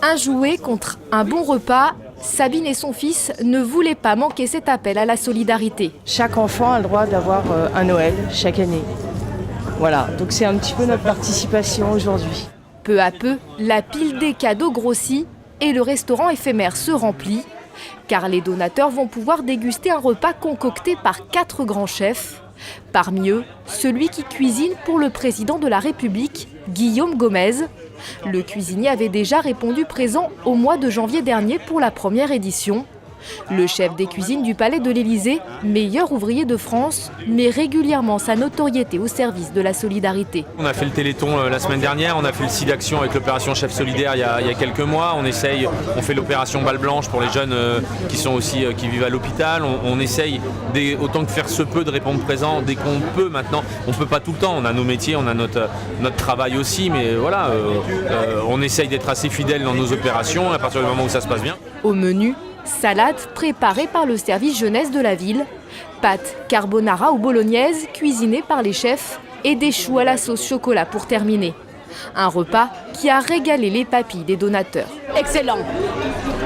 Un jouet contre un bon repas. Sabine et son fils ne voulaient pas manquer cet appel à la solidarité. Chaque enfant a le droit d'avoir un Noël chaque année. Voilà, donc c'est un petit peu notre participation aujourd'hui. Peu à peu, la pile des cadeaux grossit et le restaurant éphémère se remplit. Car les donateurs vont pouvoir déguster un repas concocté par 4 grands chefs. Parmi eux, celui qui cuisine pour le président de la République, Guillaume Gomez. Le cuisinier avait déjà répondu présent au mois de janvier dernier pour la première édition. Le chef des cuisines du Palais de l'Élysée, meilleur ouvrier de France, met régulièrement sa notoriété au service de la solidarité. On a fait le Téléthon la semaine dernière, on a fait le site d'action avec l'opération Chef Solidaire il y a quelques mois. On fait l'opération Balle Blanche pour les jeunes qui vivent à l'hôpital. On essaye autant que faire se peut de répondre présent dès qu'on peut maintenant. On ne peut pas tout le temps, on a nos métiers, on a notre travail aussi, mais voilà, on essaye d'être assez fidèle dans nos opérations à partir du moment où ça se passe bien. Au menu, salade préparée par le service jeunesse de la ville, pâtes carbonara ou bolognaise cuisinées par les chefs et des choux à la sauce chocolat pour terminer. Un repas qui a régalé les papilles des donateurs. Excellent.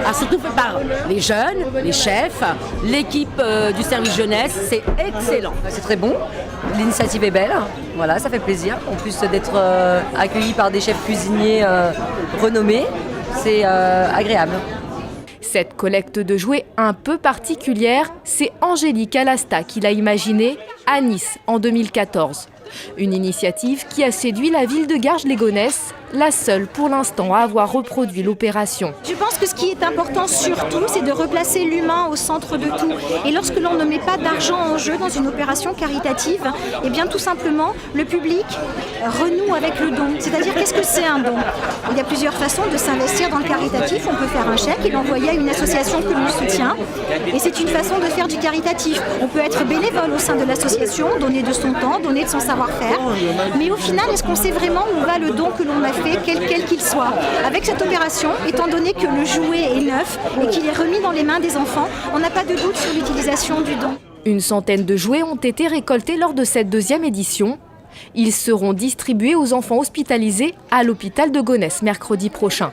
Alors surtout fait par les jeunes, les chefs, l'équipe du service jeunesse, c'est excellent. C'est très bon, l'initiative est belle, voilà, ça fait plaisir. En plus d'être accueilli par des chefs cuisiniers renommés, c'est agréable. Cette collecte de jouets un peu particulière, c'est Angélique Alasta qui l'a imaginée à Nice en 2014. Une initiative qui a séduit la ville de Garges-les-Gonesse, la seule pour l'instant à avoir reproduit l'opération. Je pense que ce qui est important surtout, c'est de replacer l'humain au centre de tout. Et lorsque l'on ne met pas d'argent en jeu dans une opération caritative, eh bien tout simplement, le public renoue avec le don. C'est-à-dire, qu'est-ce que c'est un don? Il y a plusieurs façons de s'investir dans le caritatif. On peut faire un chèque et l'envoyer à une association que l'on soutient. Et c'est une façon de faire du caritatif. On peut être bénévole au sein de l'association, donner de son temps, donner de son savoir-faire. Mais au final, est-ce qu'on sait vraiment où va le don que l'on a fait, quel qu'il soit? Avec cette opération, étant donné que le jouet est neuf et qu'il est remis dans les mains des enfants, on n'a pas de doute sur l'utilisation du don. Une centaine de jouets ont été récoltés lors de cette deuxième édition. Ils seront distribués aux enfants hospitalisés à l'hôpital de Gonesse mercredi prochain.